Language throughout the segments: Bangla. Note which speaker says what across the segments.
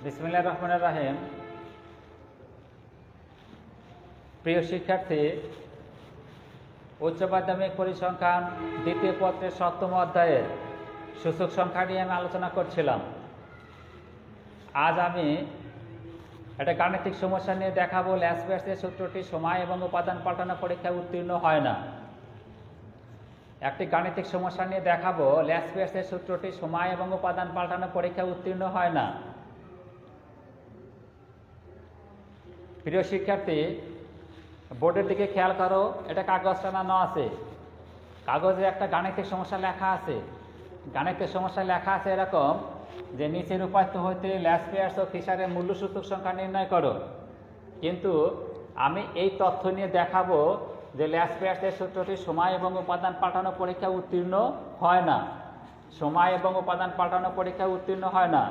Speaker 1: বিসমিল্লাহির রহমানির রহিম। প্রিয় শিক্ষার্থী, উচ্চ মাধ্যমিক পরিসংখ্যান দ্বিতীয় পত্রের 7ম অধ্যায়ের সূচক সংখ্যা নিয়ে আমি আলোচনা করছিলাম। আজ আমি একটা গাণিতিক সমস্যা নিয়ে দেখাবো। ল্যাসপেয়ার্সের সূত্রটি সময় এবং উপাদান পাল্টানো পরীক্ষায় উত্তীর্ণ হয় না। একটি গাণিতিক সমস্যা নিয়ে দেখাবো, ল্যাসপেয়ার্সের সূত্রটি সময় এবং উপাদান পাল্টানো পরীক্ষায় উত্তীর্ণ হয় না। প্রিয় শিক্ষার্থী, বোর্ডের দিকে খেয়াল করো, এটা কাগজ টানানো আছে। কাগজে একটা গাণিতিক সমস্যা লেখা আছে। গাণিতিক সমস্যা লেখা আছে এরকম যে নিচের উপাত্ত হইতে ল্যাসপেয়ার্স ও ফিশারের মূল্য সূচক সংখ্যা নির্ণয় করো। কিন্তু আমি এই তথ্য নিয়ে দেখাবো যে ল্যাসপেয়ার্সের সূত্রটি সময় এবং উপাদান পাল্টানো পরীক্ষায় উত্তীর্ণ হয় না। সময় এবং উপাদান পাল্টানো পরীক্ষায় উত্তীর্ণ হয় না।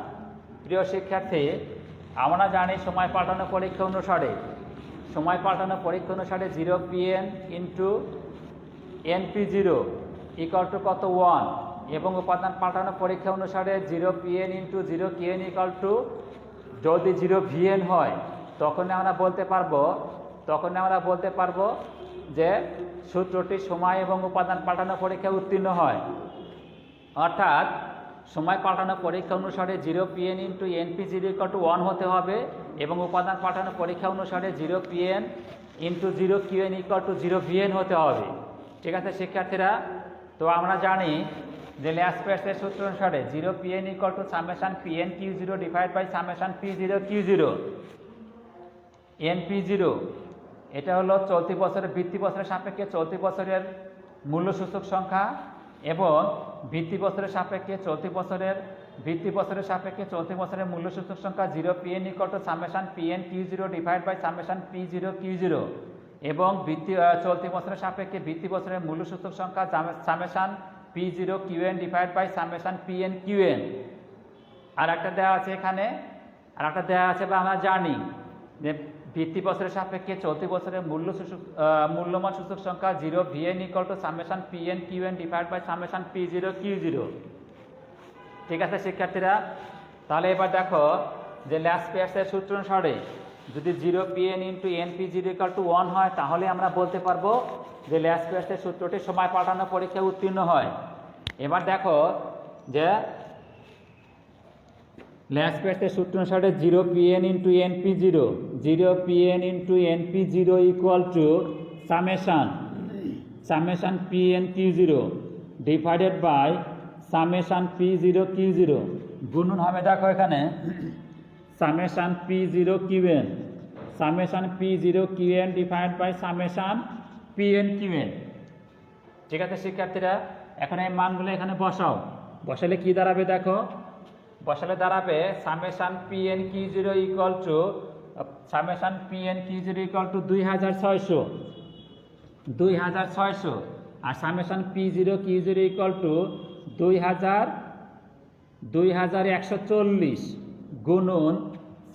Speaker 1: প্রিয় শিক্ষার্থী, আমরা জানি সময় পাল্টানো পরীক্ষা অনুসারে 0 ইন্টু NP0 ইকুয়াল টু কত 1, এবং উপাদান পাল্টানো পরীক্ষা অনুসারে 0 ইন্টু 0 QN ইকুয়াল টু যদি 0 VN হয় তখন আমরা বলতে পারবো যে সূত্রটি সময় এবং উপাদান পাল্টানো পরীক্ষায় উত্তীর্ণ হয়। অর্থাৎ সময় পাল্টানো পরীক্ষা অনুসারে 0 PN into NP0 equal to 1 হতে হবে, এবং উপাদান পাল্টানো পরীক্ষা অনুসারে 0 PN into 0 QN equal to 0 VN হতে হবে। ঠিক আছে শিক্ষার্থীরা? তো আমরা জানি যে ল্যাসপেয়ার্সের সূত্র অনুসারে 0 PN equal to summation PN Q0 divide by summation P0 Q0। NP0 এটা হলো চলতি বছরের ভিত্তি বছরের সাপেক্ষে চলতি বছরের মূল্য সূচক সংখ্যা, এবং ভিত্তি বছরের সাপেক্ষে চলতি বছরের মূল্য সূচক সংখ্যা 0 PN equal to summation PN Q0 divide by summation P0 Q0, এবং চলতি বছরের সাপেক্ষে ভিত্তি বছরের মূল্য সূচক সংখ্যা summation P0 QN divide by summation PN QN। আর একটা দেওয়া আছে এখানে, বা আমরা জানি যে ভিত্তি বছরের সাপেক্ষে চলতি বছরের মূল্যমান সূচক সংখ্যা 0 VN equal to summation PN QN divide by summation P0 Q0। ঠিক আছে শিক্ষার্থীরা? তাহলে এবার দেখো যে ল্যাসপেয়ার্সের সূত্র অনুসারে যদি 0 PN into NP0 equal to 1 হয় তাহলে আমরা বলতে পারবো যে ল্যাসপেয়ার্সের সূত্রটি সময় পাল্টানো পরীক্ষায় উত্তীর্ণ হয়। এবার দেখো যে ল্যাসপেয়ার্সের সূত্র অনুসারে 0 PN into NP0 equal to summation PN Q0 divided by summation P0 Q0, গুণন হবে দেখো এখানে summation P0 QN divide by summation PN QN। ঠিক আছে শিক্ষার্থীরা? এখন এই মানগুলো এখানে বসালে কি দাঁড়াবে দেখো, দাঁড়াবে summation PN Q0 equal to 2600, আর summation P0 Q0 equal to 2140 গুণন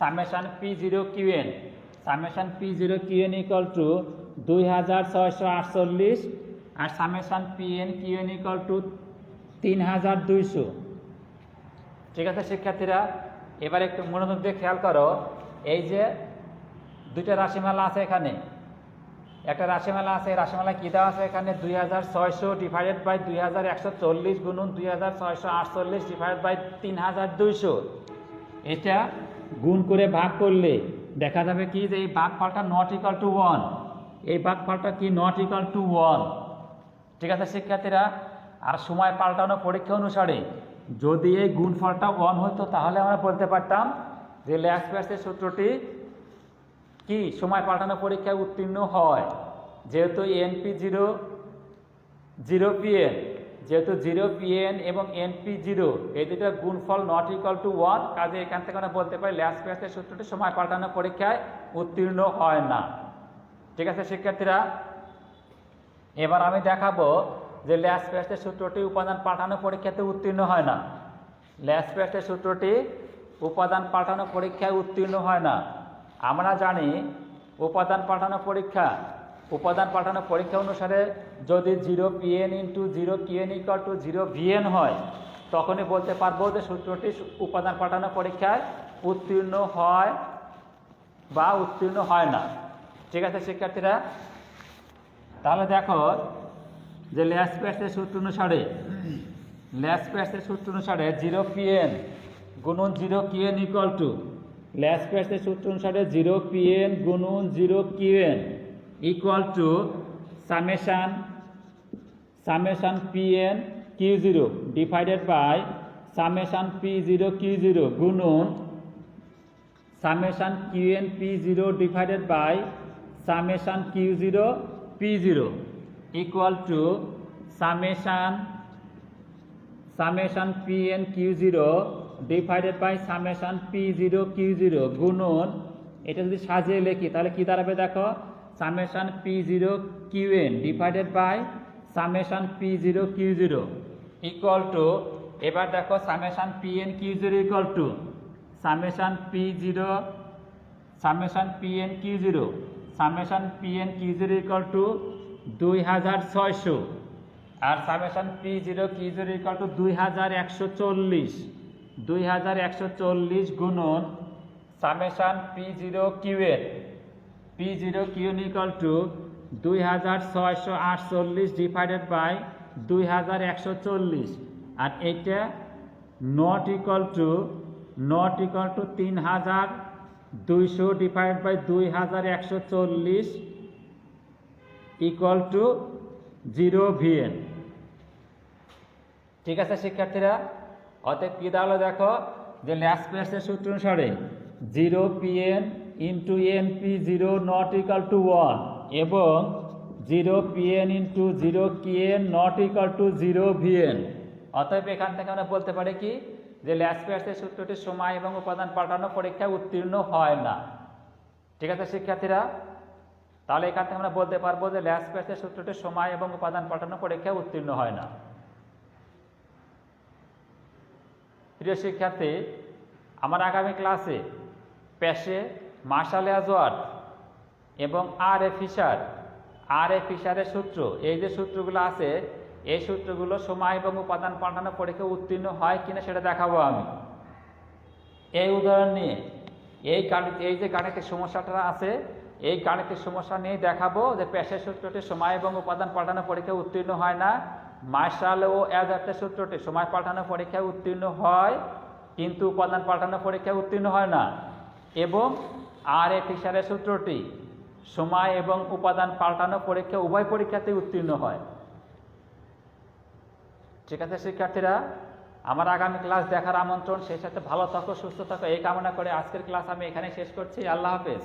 Speaker 1: summation P0 QN equal to 2648, আর summation PN QN equal to 3200। ঠিক আছে শিক্ষার্থীরা? এবার একটু মনোযোগ দিয়ে খেয়াল করো, এই যে দুইটা রাশিমালা আছে, এখানে একটা রাশিমালা আছে, রাশিমালা কী দেওয়া আছে এখানে 2600 ডিভাইডেড বাই 2140 গুণন 2648 ডিভাইড বাই 3200। এটা গুণ করে ভাগ করলে দেখা যাবে কি যে এই ভাগফলটা নট ইকুয়াল টু 1, এই ভাগফলটা কি নট ইকুয়াল টু 1। ঠিক আছে শিক্ষার্থীরা? আর সময় পাল্টানো পরীক্ষা অনুসারে যদি এই গুণফলটা 1 হতো তাহলে আমরা বলতে পারতাম যে ল্যাসপেয়ার্সের সূত্রটি কি সময় পাল্টানো পরীক্ষায় উত্তীর্ণ হয়। যেহেতু NP0 0 PN এবং NP0 এই দুটো গুণফল নট ইকুয়াল টু 1, কাজে এখান থেকে আমরা বলতে পারি ল্যাসপেয়ার্সের সূত্রটি সময় পাল্টানো পরীক্ষায় উত্তীর্ণ হয় না। ঠিক আছে শিক্ষার্থীরা? এবার আমি দেখাবো যে ল্যাসপেয়ার্সের সূত্রটি উপাদান পাল্টানো পরীক্ষাতে উত্তীর্ণ হয় না। ল্যাসপেয়ার্সের সূত্রটি উপাদান পাল্টানো পরীক্ষায় উত্তীর্ণ হয় না। আমরা জানি উপাদান পাল্টানো পরীক্ষা অনুসারে যদি 0 PN into 0 QN equal to 0 VN হয় তখনই বলতে পারবো যে সূত্রটি উপাদান পাল্টানো পরীক্ষায় উত্তীর্ণ হয় বা উত্তীর্ণ হয় না। ঠিক আছে শিক্ষার্থীরা, তাহলে দেখো যে ল্যাসপ্যাসের সূত্র অনুসারে জিরো পিএন গুণন জিরো কিউএন ইকুয়াল টু ল্যাসপ্যাসের সূত্র অনুসারে জিরো পিএন গুণন zero QN equal to summation PN Q zero divided by summation P zero Q zero গুণন summation QN P zero divided by summation Q zero P zero equal to summation PN Q zero divided by summation P zero Q zero গুণন, এটা যদি সাজিয়ে লিখি তাহলে কি দাঁড়াবে দেখো, summation P zero QN divided by summation P zero Q zero equal to, এবার দেখো summation PN Q zero equal to summation PN Q zero equal to 2600 আর summation P zero Q zero equal to 2140 গুণন summation P zero QN equal to 2648 divided by 2140 আর এইটা not equal to 3200 divided by 2140 equal to 0 VN. ঠিক আছে শিক্ষার্থীরা, অতএব কি দাঁড়ালো দেখো যে ল্যাসপ্যাসের সূত্র অনুসারে zero PN into NP zero not equal to 1 এবং zero PN into zero QN not equal to 0 ভিএন। অতএব এখান থেকে আমরা বলতে পারি কি যে ল্যাসপ্যাসের সূত্রটি সময় এবং উপাদান পাল্টানো পরীক্ষায় উত্তীর্ণ হয় না। ঠিক আছে শিক্ষার্থীরা, তাহলে এখান থেকে আমরা বলতে পারবো যে ল্যাসপ্যাসের সূত্রটি সময় এবং উপাদান পাল্টানো পরীক্ষায় উত্তীর্ণ হয় না। প্রিয় শিক্ষার্থী, আমার আগামী ক্লাসে প্যাশে, মার্শাল অ্যাজওয়ার্ড এবং আর এ ফিশারের সূত্র, এই যে সূত্রগুলো আছে এই সূত্রগুলো সময় এবং উপাদান পাল্টানো পরীক্ষায় উত্তীর্ণ হয় কিনা সেটা দেখাবো আমি। এই উদাহরণ নিয়ে এই যে গাণিতিক সমস্যাটা আছে এই গাণিতিক সমস্যা নিয়ে দেখাবো যে প্যাশের সূত্রটি সময় এবং উপাদান পাল্টানো পরীক্ষায় উত্তীর্ণ হয় না, মার্শাল ও অ্যাজওয়ার্ডের সূত্রটি সময় পাল্টানো পরীক্ষায় উত্তীর্ণ হয় কিন্তু উপাদান পাল্টানো পরীক্ষায় উত্তীর্ণ হয় না, এবং আর এ ফিশারের সূত্রটি সময় এবং উপাদান পাল্টানো পরীক্ষা উভয় পরীক্ষাতেই উত্তীর্ণ হয়। ঠিক আছে শিক্ষার্থীরা, আমার আগামী ক্লাস দেখার আমন্ত্রণ। সেই সাথে ভালো থাকো, সুস্থ থাকো এই কামনা করে আজকের ক্লাস আমি এখানে শেষ করছি। আল্লাহ হাফেজ।